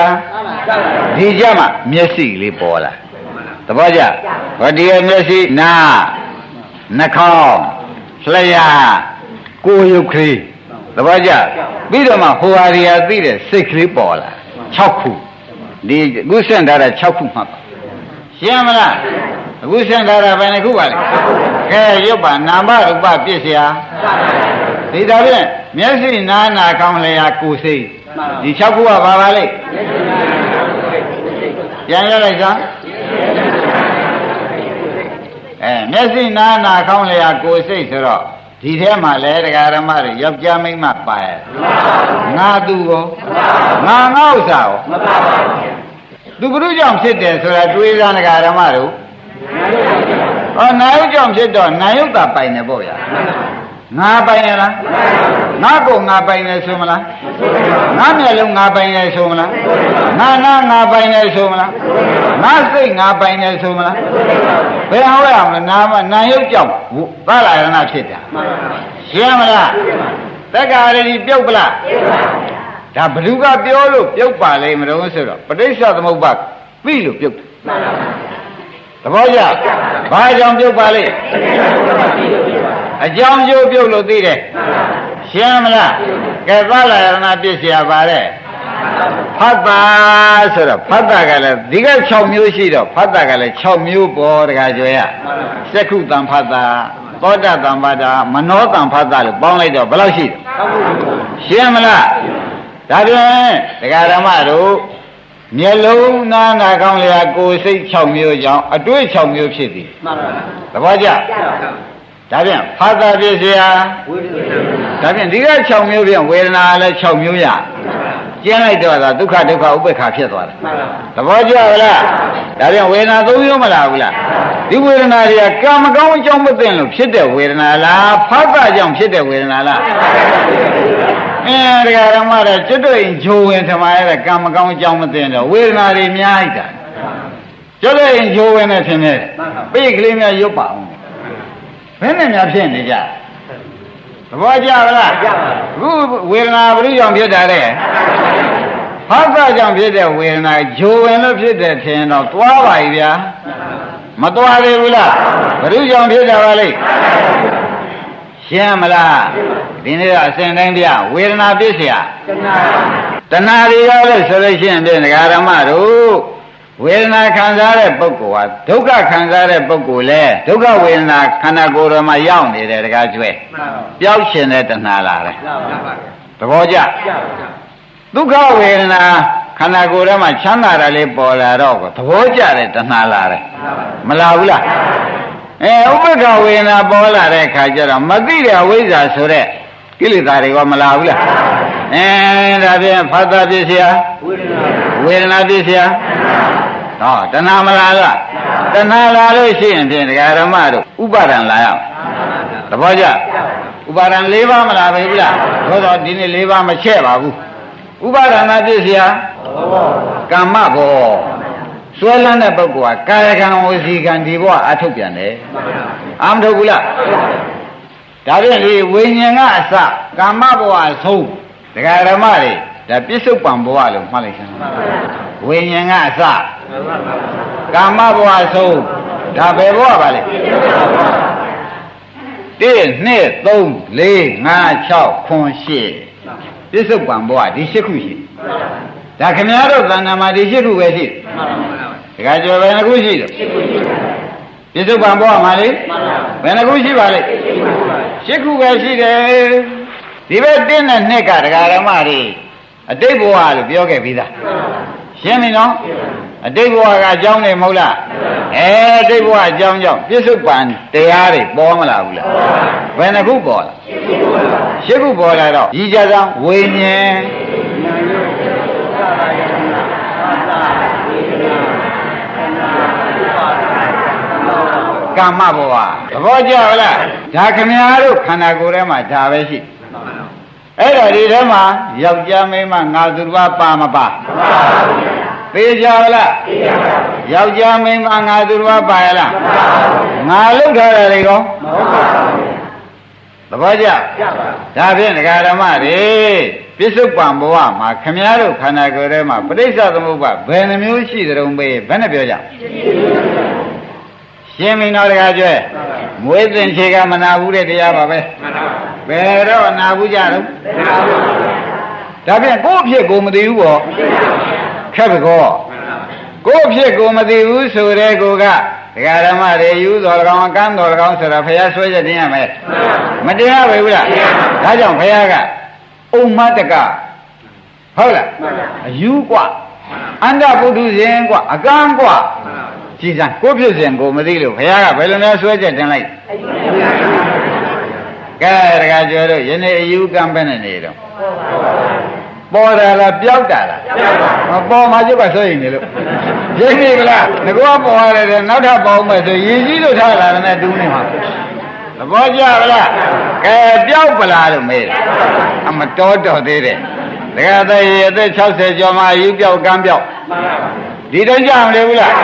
ဒီကြမှာမျက်စိလေးပေါ်လာတပည့်ကြဟောဒီရဲ့မျက်စိနာနှာခေါင်းလျှာကိုယ်ရုပ်ကလေးတပည့်ကြပြီးတော့မှဟိုဟာရီယာသိတဲ့စိတ်ကလေးပေါ်လာ6ခုဒီအခုစင့်ထားတာ6ခုမှတ်ရှင်းမလားအခုစင့်ထားတာဘယ်နှခုပါလဲကဲရုပ်ပါနာမရူပပစ္စယဒီဒါဖြင့်မျက်စိနာနာခေါင်းလျှာကိုယ်စိတ်ဒီ6ခုကဘာပါလဲပြန်ရလိုက်စမ်းမျက်စိနာနာခေါင်းလျှာကိုယ်စိတ်ဆိုတော့ဒီထဲမှာလဲတရားဓမ္မတွေယောက်ျားမိန်းမပါရဲ့ငါသူရောငါဥစ္စာရောမပါပါဘူးသူဘုရုကြောင့်ဖြစ်တယ်ဆိုတာတွေးစားတရားဓမ္မတို့ဟောနာယုတ်ကြောင့်ဖြစ်တော့နာယုတ်တာပိုင်တယ်ပေါ့ဗျာငါပိုင်ရလားငါကိုငါပိုင်တယ်ဆိုမလားငါမျက်လုံးငါပိုင်တယ်ဆိုမလားငါနာငါပိုင်တယ်ဆိုမလားငါစိတ်ငါပိုင်တယ်ဆိုမလားဘယ်ဟောရမလဲနာယုတ်ကြောင့်သလယနာဖြစ်တာရှင်းမလားတက္ကရာတိပြုတ်ပလားဒါဘ누구ကပြောလို့ပြုတ်ပါလိမ့်မလို့ဆိုတော့ပဋိစ္စသမုပ္ပါပြီလို့ပြုတ်သဘောကျဘာကြောင့်ပြုတ်ပါလိမ့်အကြောင်းကျိုးပြုတ်လို့သိတယ်ရှင်းမလားကဲသလယနာပြည့်စရာပါတဲ့ဖတ်တာဆိုတော့ဖတ်တာကလည်းဒီက6မျိုးရှိတော့ဖတ်တာကလည်း6မျိုးပေါ်တခါကြွယ်ရစက္ခုတံဖတ်တာသောတတံဖတ်တာမနောတံဖတ်တာလို့ပေါင်းလိုက်တော့ဘယ်လောက်ရှိတယ်ရှင်းမလားဒါဖြင့်ဒကာဓမ္မတို့မျက်လုံးနာနာကောင်းလျာကိုယ်စိတ်6မျိုးကြောင့်အတွေ့6မျိုးဖြစ်သည်သဘောကျဒါဖြင့်ဖတ်တာဖြစ်เสียဒါဖြင့်ဒီက6မျိုးဖြင့်ဝေဒနာလည်း6မျိုးရကျင်းလိုက်တော့သာဒုက္ခဥပေက္ခဖြစ်သွားတယ်သဘောကျလားဒါဖြင့်ဝေဒနာ3မျိုးမလားဘူးလားဒီဝေဒနာတွေကကံမကောင်းအကြောင်းမသိလို့ဖြစ်တဲ့ဝေဒနာလားဖတ်တာကြောင့်ဖြစ်တဲ့ဝေဒနာလားတရားဓမ္မတဲ့ကျွတ်တွေ့ရင်ဂျိုဝင်ထမရတဲ့ကံမကောင်းအကြောင်းမသိတော့ဝေဒနာတွေများလိုက်တာကျွတ်တွေ့ရင်ဂျိုဝင်နဲ့ထင်တယ်ပိတ်ကလေးများရုပ်ပါအောင်ဘယ်နဲ့များဖြစ်နေကြသဘောကျလားအခုဝေဒနာဘယ်လိုကြောင့်ဖြစ်တာလဲဖတ်တာကြောင့်ဖြစ်တဲ့ဝေဒနာဂျိုဝင်လို့ဖြစ်တဲ့ထင်တော့သွားပါ ਈ ဗျာမသွားသေးဘူးလားဘယ်လိုကြောင့်ဖြစ်တာပါလဲရှင်းမလားဒီနေ့ကအစဉ်တိုင်းတရားဝေဒနာဖြစ်เสียတဏှာတွေရောလို့ဆိုလို့ရှိရင်ဒကာဓမ္မတို့ဝေဒနာခံစားတဲ့ပုဂ္ဂိုလ်ဟာဒုက္ခခံစားတဲ့ပုဂ္ဂိုလ်လဲဒုက္ခဝေဒနာခန္ဓာကိုယ်တော်မှာရောက်နေတယ်တကားကျွဲပျောက်ရှင်တဲ့တဏှာလာတယ်သဘောကျဒုက္ခဝေဒနာခန္ဓာကိုယ်ထဲမှာချမ်းသာတာလေးပေါ်လာတော့သဘောကျတဲ့တဏှာလာတယ်မလာဘူးလားဥပ္ပခဝေဒနာပေါ်လာတဲ့ခါကျတော့မသိတဲ့အဝိဇ္ဇာဆိုတဲ့ကိလေသာတွေကမလာဘူးလားဒါဖြင့်ဖတ်တာဖြစ်เสียဝေဒနာဖြစ်เสียဟောတဏှာမလာလားတဏှာလာလို့ရှိရင်ဖြင့်ဒကာဓမ္မတို့ဥပါဒံလာရအောင်သဘောကျဥပါဒံ၄ပါးမလာပဲဘူးလားသို့တော့ဒီနေ့၄ပါးမချဲ့ပါဘူးဥပါဒနာဖြစ်เสียကမ္မဘောဆွဲလန်းတဲ့ပုဂ္ဂိုလ်ကကာယကံဝစီကံဒီဘဝအထုတ်ပြန်တယ်အာမထုတ်ဘူးလားဒါဖြင့်လေဝိညာဉ်ကအစကမ္မဘဝအဆုံးဒကာဓမ္မတွေဒါပြစ္ဆုတ်ပံဘဝလို့မှတ်လိုက်စမ်းဝိညာဉ်ကအစကာမဘဝအဆုံးဒါဘယ်ဘဝပါလဲ1 2 3 4 5 6 9 10ပြစ္ဆုတ်ပံဘဝဒီ8ခုရှိဒါခင်ဗျားတို့သဏ္ဍာန်မှာဒီ8ခုပဲရှိတယ်ဒါကြွယ်ဘယ်နှခုရှိတယ်ပြစ္ဆုတ်ပံဘဝမှာလေဘယ်နှခုရှိပါလဲ8ခုပဲရှိတယ်ဒီဘက်1နဲ့2ကဒကာဓမ္မတွေအတိတ်ဘဝလို့ပြောခဲ့ပြီးသားရှင်းပြီနော်အတိတ်ဘဝကအကြောင်းနေမဟုတ်လားအတိတ်ဘဝအကြောင်းကြောင့်ပြစ္ဆုတ်ပံတရားတွေပေါ်မလာဘူးလားဘယ်နှခုပေါ်လာ8ခုပေါ်လာတော့ဒီကြံဝိညာဉ်ကာမဘဝသဘောကျလားဒါခမည်းတော်ခန္ဓာကိုယ်ထဲမှာဒါပဲရှိအဲ့တော့ဒီထဲမှာယောက်ျားမိန်းမငါသူတစ်ပါးပါမပါ သေးကြလားယောက်ျားမိန်းမငါသူတော်ပါရလားငါလှုပ်ထားတယ်လေကောသဘောကျဒါဖြင့်ဒကာဓမ္မတွေပြစ္ဆုတ်ပံဘဝမှာခမည်းတော်ခန္ဓာကိုယ်ထဲမှာပဋိစ္စသမုပ္ပါဘယ်နှမျိုးရှိသတုံးပေးဘယ်နဲ့ပြောကြရှင်းပြီနော်ဒကာကျွဲမွေးသင်္ချေကမနာဘူးတဲ့တရားပါပဲဘယ်တော့နာဘူးကြတော့ဒါဖြင့်ကိုယ့်အဖြစ်ကိုမသိဘူးပေါ့ခက်ပကောကိုယ့်အဖြစ်ကိုမသိဘူးဆိုတဲ့ကိုကဒကာဓမ္မတွေယူတော်၎င်းအကမ်းတော်၎င်းဆိုတာဘုရားဆွဲချက်တင်ရမယ်မတင်ရပါဘူးလားဒါကြောင့်ဘုရားကအုံမတကဟုတ်လားအယူกว่าအန္တပုထုဇဉ်กว่าအကမ်းกว่าကြည်စမ်းကိုဖြစ်စဉ်ကိုမသိလို့ဘုရားကဘယ်လိုလဲဆွဲချက်တင်လိုက်ကဲဒကာကျော်တို့ယနေ့အယူကံပဲနဲ့နေတော့ပေါ်တာလားပျောက်တာလားမပေါ်မှကျုပ်ကဆွဲရင်နေလို့ရင်းနေကလားငကောပေါ်ရတယ်နောက်ထပ်ပေါ်မယ်ဆိုရည်ကြီးလို့ထားလာတယ်တူးနေမှာသဘောကျပါလားကဲပျောက်ပလားလို့မေးတယ်အမတော်တော်သေးတယ်ဒကာသားရေအသက်60ကျော်မှအယူပျောက်ကံပျောက်ဒီတိုင်းကြမလဲဘူးလား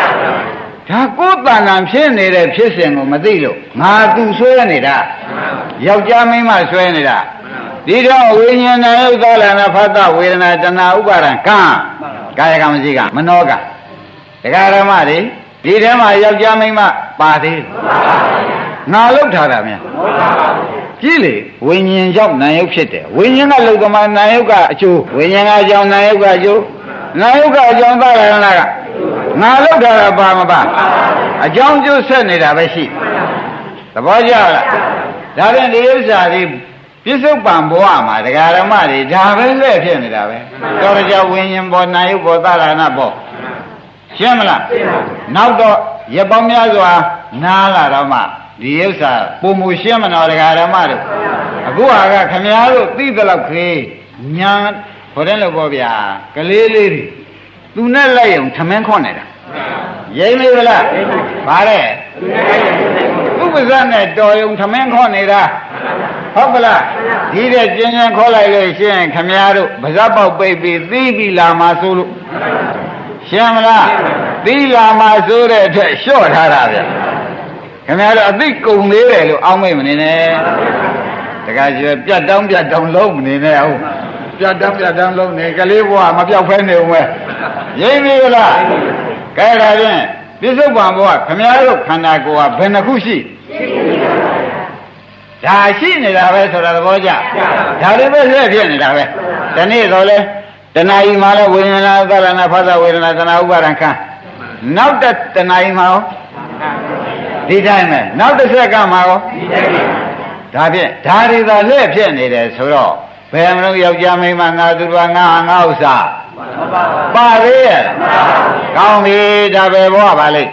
ဒါကိုယ်တန်တန်ဖြစ်နေတဲ့ဖြစ်စဉ်ကိုမသိလို့ငါသူဆွဲနေတာယောက်ျားမိန်းမဆွဲနေတာဒီတော့ဝိညာဏယုတ်သောလနာဖတ်တဝေဒနာတဏှာဥပါဒံကံကာယကံမရှိကမနောကဒကာဓမ္မတွေဒီထဲမှာယောက်ျားမိန်းမပါသေးငါလောက်ထားတာများကြည့်လေဝိညာဉ်ကြောင့်နာယုတ်ဖြစ်တယ်ဝိညာဉ်ကလောကမှာနာယုတ်ကအကျိုးဝိညာဉ်ကအကြောင်းနာယုတ်ကအကျိုးနာယုတ်ကအကြောင်းသာလနာကငါလောက်ထားတာပါမပါအကြောင်းကျိုးဆက်နေတာပဲရှိသဘောကျလားဒါဖြင့်ဒီဥစ္စာတွေပြစ္ဆုတ်ပံဘဝမှာဒကာဓမ္မတွေဒါပဲလက်ဖြစ်နေတာပဲတော်ကြဝိညာဉ်ပေါ်နာယုတ်ပေါ်သာလနာပေါ်ရှင်းမလားနောက်တော့ရပောင်းများစွာနားလာတော့မှဒီဥစ္စာပုံမူရှင်းမတော်ဒကာဓမ္မတို့အခုဟာကခမည်းတော်သိသလောက်ခေညာဟိုတဲ့လို့ပေါ့ဗျာကလေးလေးတွေသူနဲ့လိုက်အောင်ထမင်းခွန်းနေတာရိမ့်လေးဗလားဗါတဲ့ဥပဇ္ဇနဲ့တော်ယုံထမင်းခွန်းနေတာဟုတ်ပလားဒီတဲ့ကျင်းကျင်းခေါ်လိုက်လို့ရှင်းခမည်းတော်ဗဇက်ပေါက်ပိတ်ပြီးသီးပြီးလာမှာဆိုလို့ရှင်းမလားသီးလာမှာဆိုတဲ့အထက်လျှော့ထားတာဗျခင်ဗျားတို့အသိကုံသေးတယ်လို့အောင်းမိတ်မနေနဲ့တခါကျပြတ်တောင်းလုံးမနေနဲ့ဟုတ်ပြတ်တောင်းလုံးနေကလေးဘဝမပြောက်ဖဲနေဦးမယ်ရိမ့်ပြီလားကဲဒါဖြင့်ပြစ္ဆုတ်ပံဘဝခင်ဗျားတို့ခန္ဓာကိုယ်ကဘယ်နှခုရှိဒါရှိနေတာပဲဆိုတာသဘောကျဒါလေးပဲဆက်ဖြစ်နေတာပဲဒီနေ့တော့လေတဏှာကြီးမှာလဲဝိညာဏသရဏဖသဝေဒနာတဏှာဥပါဒံခံနောက်တဏှာကြီးမှာရောဒီတိုင်းပဲနောက်တစ်ဆက်ကမှာရောဒါဖြင့်ဒါတွေသာလက်ဖြစ်နေတယ်ဆိုတော့ဘယ်မလို့ယောက်ျားမိန်းမငါသူတော်ငါဥစ္စာပါသေးရဲ့ကောင်းပြီဒါပဲဘောပါလိမ့်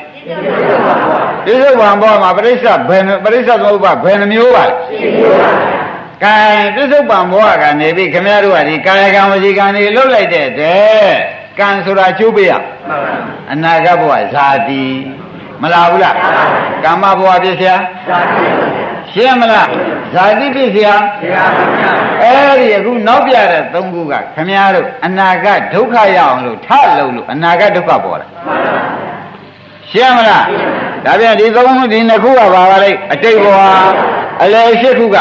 ဒီလိုဘာဘောမှာပရိစ္ဆသမုပ္ပါဘယ်နှမျိုးပါလဲကဲပြစ္ဆုတ်ပံဘောကနေပြီခင်ဗျားတို့ကဒီကာယကံဝစီကံတွေလှုပ်လိုက်တဲ့တဲ့ကံဆိုတာကျိုးပေးရအနာဂတ်ဘဝဇာတိမလားဘူးလားကာမဘဝဖြစ်เสียရှင်းမလားဇာတိဖြစ်เสียအဲ့ဒီအခုနောက်ပြတဲ့သုံးခုကခင်ဗျားတို့အနာဂတ်ဒုက္ခရအောင်လို့ထလို့အနာဂတ်ဒုက္ခပေါ်တာရှင်းမလားဒါပြန်ဒီသုံးခုဒီနှစ်ခုကပါပါလိမ့်အတိတ်ဘဝအလယ်၈ခုက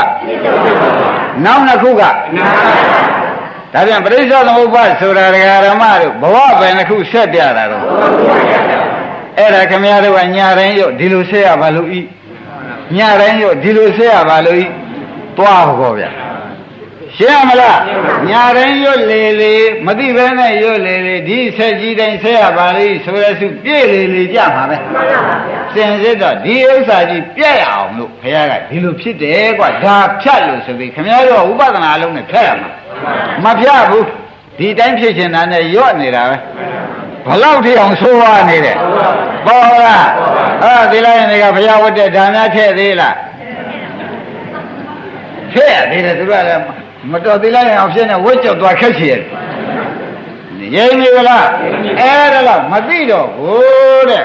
နောက်နှစ်ခုကဒါပြန်ပရိစ္ဆေသမုပ္ပါဆိုတာဒကာဓမ္မတို့ဘဝပဲနှစ်ခုဆက်ပြတာတော့အဲ့ဒါခင်ဗျားတို့ကညာတိုင်းရောဒီလိုဆက်ရပါလို့ဤညာတိုင်းရောဒီလိုဆက်ရပါလို့ဤသွားဟောဗျာရှင်းမလားညာတိုင်းရွတ်လေမသိဘဲနဲ့ရွတ်လေဒီဆက်ကြီးတိုင်းဆက်ရပါလိဆိုရစုပြည့်လေကြမှာပဲစင်စစ်တော့ဒီဥစ္စာကြီးပြည့်ရအောင်လို့ဘုရားကဒီလိုဖြစ်တယ်ကွာဒါဖြတ်လို့ဆိုပြီးခင်ဗျားတို့ဥပဒနာလုံးနဲ့ဖြတ်ရမှာမဖြတ်ဘူးဒီတိုင်းဖြစ်ချင်တာနဲ့ရွတ်နေတာပဲဘလောက်ထိအောင်ဆိုးရနေတယ်ပေါ်လားဒီလိုက်ရင်ကဘုရားဝတ်တဲ့ဒါများထည့်သေးလားထည့်ရသေးတယ်သူကလည်းမတော်သေးလိုက်အောင်ဖြစ်နေဝတ်ကြောက်သွားခက်ချင်ရိမ့်ပြီလားအဲ့ဒါတော့မသိတော့ဘူးတဲ့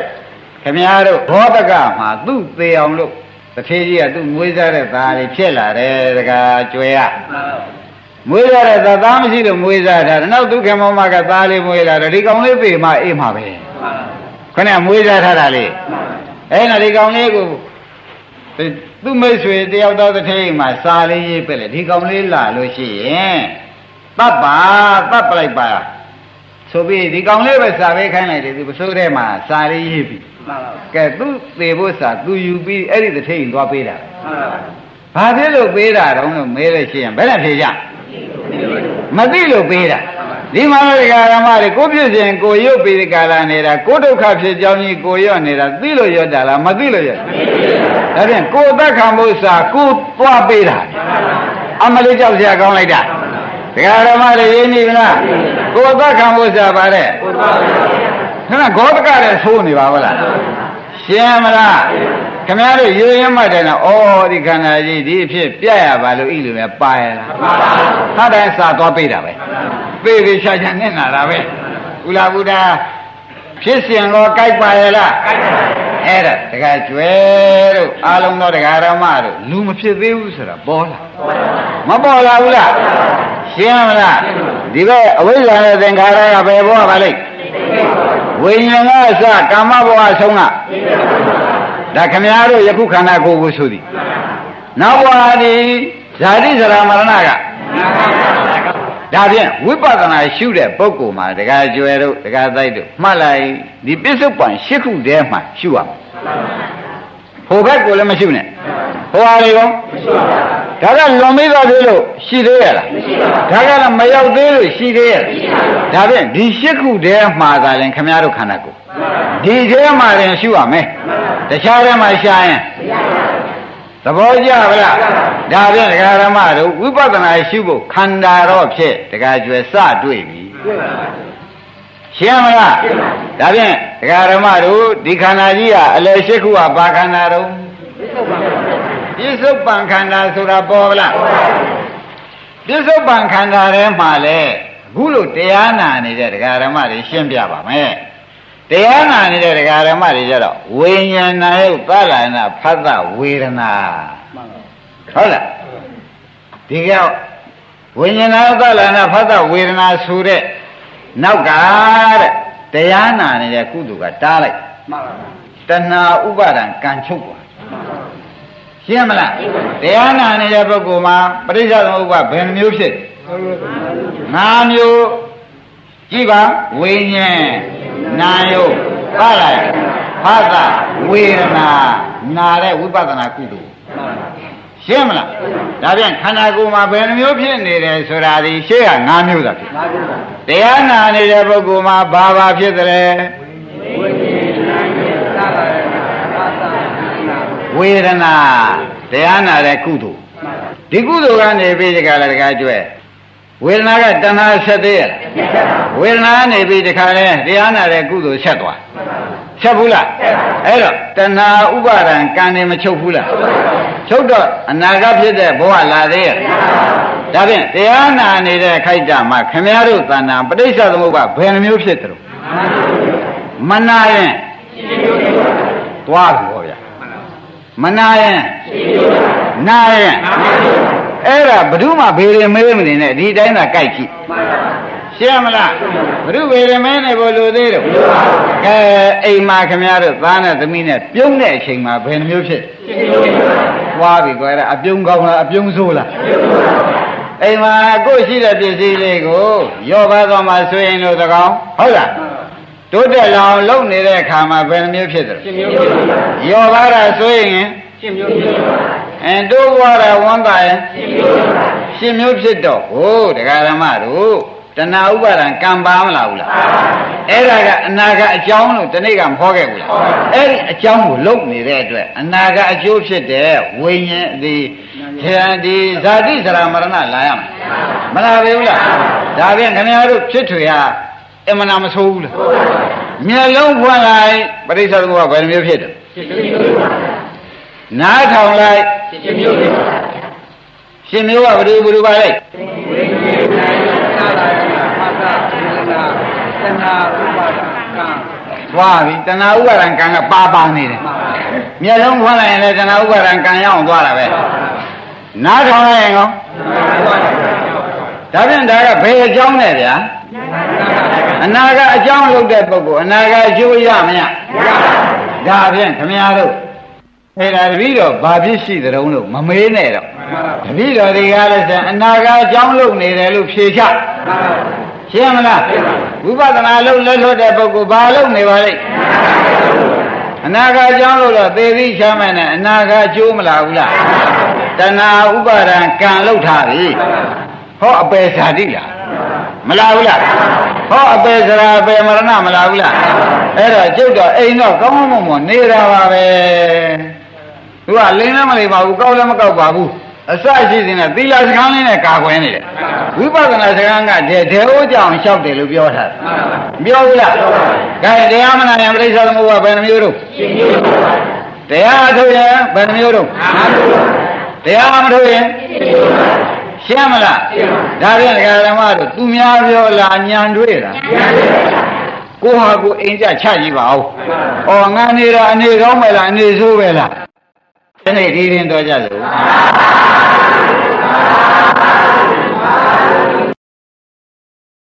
ခင်ဗျားတို့ဘောတကမှာသူ့သေးအောင်လို့တထေးကြီးကသူ့မွေးစားတဲ့သားလေးဖြစ်လာတယ်တကားကျွဲရ မွေးရတဲ့သားမရှိလို့မွေးစားတာနောက်ဒုက္ခမောမကသားလေးမွေးလာတော့ဒီကောင်လေးပြေးမှအေးမှာပဲခဏမွေးစားထားတာလေအဲ့ဒါဒီကောင်လေးကိုသူ့မိတ်ဆွေတယောက်တော့တစ်ထိန်မှာစာလေးရေးပြလေဒီကောင်လေးလာလို့ရှိရင်တပ်ပါတပ်ပလိုက်ပါဆိုပြီးဒီကောင်လေးပဲစာပေးခိုင်းလိုက်တယ်သူပစိုးထဲမှာစာလေးရေးပြီးကဲသူသေဖို့စာသူယူပြီးအဲ့ဒီတစ်ထိန်သွားပေးတာဘာဖြစ်လို့ပေးတာတော့လို့မေးလို့ရှိရင်ဘယ်နဲ့ဖြေကြမသိလို့ပေးတာဒီမှာလည်းဓမ္မတွေကိုပြည့်စင်ကိုရုပ်ပြီးကာလနေတာကိုဒုက္ခဖြစ်ကြောင်းကြီးကိုရော့နေတာသိလို့ရော့တာလားမသိလို့ရော့ဒါဖြင့်ကိုသက်ခံဖို့စာကိုသွားပေးတာအမလေးကြောက်စရာကောင်းလိုက်တာဓမ္မတွေရင်းနေပြီလားကိုသက်ခံဖို့စာပါတဲ့ခဏဂေါတကလည်းသိုးနေပါဗလားရှင်းမလားခင်ဗျားတို့ရိုးရင်းမှတ်တယ်နော်ဩဒီခန္ဓာကြီးဒီအဖြစ်ပြရပါလို့ဤလိုပဲပါရလားဟာတိုင်းစာသွားပေးတာပဲပေးပြီးရှာချာနဲ့နာတာပဲဥလာဘုရားဖြစ်စဉ်ကိုကြိုက်ပါရဲ့လားအဲ့ဒါတခါကျွဲတို့အားလုံးသောတရားဓမ္မတို့လူမဖြစ်သေးဘူးဆိုတာပေါ်လာမပေါ်လာဘူးလားရှင်းမလားဒီဘက်အဝိဇ္ဇာနဲ့သင်္ခါရကဘယ်ဘောပါလိမ့်ဝိညာဉ်ကအစကာမဘဝအဆုံးကဒါခမည်းတော်ယခုခန္ဓာကိုယ်ကိုဆိုသည်နောက်ဘဝဒီဇာတိဇရာမရဏကဒါဖြင့်ဝိပဿနာရှုတဲ့ပုဂ္ဂိုလ်မှာတရားကျွယ်တို့တရားသိုက်တို့မှတ်လိုက်ဒီပစ္စုပန်၈ခုတည်းမှာရှုရမယ်ဟိုဘက်ကိုလည်းမရှုနဲ့ဟိုဟာတွေရောဒါကလွန်ပြီးတော့သေးလို့ရှိသေးရလားဒါကလည်းမရောက်သေးလို့ရှိသေးရလားဒါဖြင့်ဒီ၈ခုတည်းမှာသာရင်ခမည်းတော်ခန္ဓာကိုယ်ဒီထဲမှာရင်ရှုရမယ်တခြားထဲမှာရှာရင်သဘောကျပါလားဒါဖြင့်ဒကာဓမ္မတို့ဝိပဿနာရှုဖို့ခန္ဓာတော့ဖြစ်ဒကာကျွယ်စတွေ့ပြီရှင်းမလားဒါဖြင့်ဒကာဓမ္မတို့ဒီခန္ဓာကြီးကအလယ်ရှိခုကဘာခန္ဓာတော့ပြစ္ဆုတ်ပံခန္ဓာဆိုတာပေါ်လားပြစ္ဆုတ်ပံခန္ဓာထဲမှာလေအခုလို့တရားနာနေတဲ့ဒကာဓမ္မတွေရှင်းပြပါမယ်တရားနာနေတဲ့ဒကာဓမ္မတွေကြတော့ဝိညာဏယုတ်သလနာဖတ်သဝေဒနာဟုတ်လားဒီကဝိညာဏယုတ်သလနာဖတ်သဝေဒနာဆိုတဲ့နောက်ကတဲ့တရားနာနေတဲ့ကုသိုလ်ကတားလိုက်တဏှာဥပါဒံကံချုပ်သွားရှင်းမလားတရားနာနေတဲ့ပုဂ္ဂိုလ်မှာပရိစ္ဆေသမုပ္ပါဘယ်မျိုးဖြစ်၅မျိုးကြည့်ပါဝိညာဉ်နာယုတ်သလိုက်ဖသဝေဒနာနာတဲ့ဝိပဿနာကုသိုလ်ရှင်းမလားဒါပြန်ခန္ဓာကိုယ်မှာဘယ်နှမျိုးဖြစ်နေတယ်ဆိုတာဒီရှေ့က၅မျိုးသာဖြစ်တရားနာနေတဲ့ပုဂ္ဂိုလ်မှာဘာဖြစ်တယ်ဝေဒနာတရားနာတဲ့ကုသိုလ်ဒီကုသိုလ်ကနေပြီးဒီကလည်းတခါကျွဲဝေဒနာကတဏှာဆက်သေးရလားဝေဒနာနေပြီးတခါလဲတရားနာတဲ့ကုသိုလ်ဆက်သွားဆက်ဘူးလားအဲ့တော့တဏှာဥပါဒံကံနေမချုပ်ဘူးလားချုပ်တော့အနာဂတ်ဖြစ်တဲ့ဘဝလာသေးရဲ့ဒါဖြင့်တရားနာနေတဲ့ခိုက်တာမှာခမည်းတော်သဏ္ဍာန်ပဋိစ္စသမုပ္ပါဘယ်နှမျိုးဖြစ်တယ်လို့မနာရင်သွားပြီဟောဗျာမနာရင်နာရင်အဲ့ဒါဘ ᱹ မှဘေရမဲမနေနဲ့ဒီတိုင်းသာကြိုက်ကြည့်ရှင်းမလားဘ ᱹ ဘေရမဲနေဘလို့သေးတော့ကဲအိမ်မှာခမည်းတော်သားနဲ့သမီးနဲ့ပြုံးတဲ့အချိန်မှာဘယ်နှမျိုးဖြစ်သွားပြီကွယ်အပြုံးကောင်းလားအပြုံးဆိုးလားအိမ်မှာကိုယ်ရှိတဲ့ပစ္စည်းလေးကိုရော့ပါသွားမှဆိုရင်တို့သကောင်ဟုတ်လားတိုးတက်လောင်လုံနေတဲ့အခါမှာဘယ်နှမျိုးဖြစ်တယ်ရော့ပါတာဆိုရင်တိုးွားတာဝမ်းသာရင်ရှင်းမျိုးဖြစ်တော့ဟိုတရားဓမ္မတို့တဏှာဥပါဒံကံပါမလားဘူးလားအဲ့ဒါကအနာကအကြောင်းလို့ဒီနေ့ကမဟောခဲ့ဘူးလားအဲ့ဒီအကြောင်းကိုလုံနေတဲ့အတွက်အနာကအကျိုးဖြစ်တဲ့ဝိညာဉ်ဒီဇာတိဇရာမရဏလာရမယ်မလာဘူးလားဒါဖြင့်ခင်ဗျားတို့ဖြစ်ထွေဟာအမှန်မဆိုးဘူးလားမျက်လုံးဖွင့်လိုက်ပရိစ္ဆေသမုပ္ပါဘယ်မျိုးဖြစ်တယ်နားထောင်လိုက်ရှင်မျိုးကဘယ်လိုပါလဲသွားပြီတဏှာဥပါဒံကံကပါနေတယ်မျက်လုံးဖွင့်လိုက်ရင်လည်းတဏှာဥပါဒံကံရအောင်သွားတာပဲနားထောင်လိုက်ရင်ကော ဒါဖြင့်ဒါကဘယ်အကြောင်းနဲ့ဗျာအနာကအကြောင်းလုပ်တဲ့ပုဂ္ဂိုလ်အနာကအကျိုးရမရဒါဖြင့်ခမည်းတော်အဲ့ဒါတပည့်တော်ဘာဖြစ်ရှိသတုံးလို့မမေးနဲ့တော့တပည့်တော်တွေကလည်းဆိုအနာကအကြောင်းလုပ်နေတယ်လို့ဖြေချရှင်းမလားဝိပဿနာလုပ်လက်လွတ်တဲ့ပုဂ္ဂိုလ်ဘာလုပ်နေပါလိမ့်အနာဂတ်အကြောင်းလို့တော့သေပြီးချမ်းမဲ့နဲ့အနာဂတ်ကျိုးမလာဘူးလားတဏှာဥပါဒံကံလောက်ထားပြီဟောအပေဇာတိလားမလာဘူးလားဟောအပေဇရာအပေမရဏမလာဘူးလားအဲ့တော့ကျုပ်တော့အိမ်တော့ကောင်းကောင်းမွန်နေတာပါပဲသူကလင်းလည်းမလိမ္မာဘူးကောက်လည်းမကောက်ပါဘူးအစရှိစဉ်နဲ့သီလစကားလေးနဲ့ကာကွယ်နေတယ်ဝိပဿနာစကားကဒေဟိုးကြောင်လျှောက်တယ်လို့ပြောထားတယ်ပြောဘူးလားဒါတရားမနာရင်ပြိဿသမုပ္ပါဘယ်နှမျိုးတို့တရားထုတ်ရင်ဘယ်နှမျိုးတို့တရားမထုတ်ရင်ရှင်းမလားဒါဖြင့်ဒကာဓမ္မတို့သူများပြောလားညံတွေ့တာကိုဟာကိုအိမ်ကြချကြည့်ပါဦးဩငါနေတာအနေကောင်းပဲလားအနေဆိုးပဲလားဒီနေ့ဒီရင်တော့ကြလို့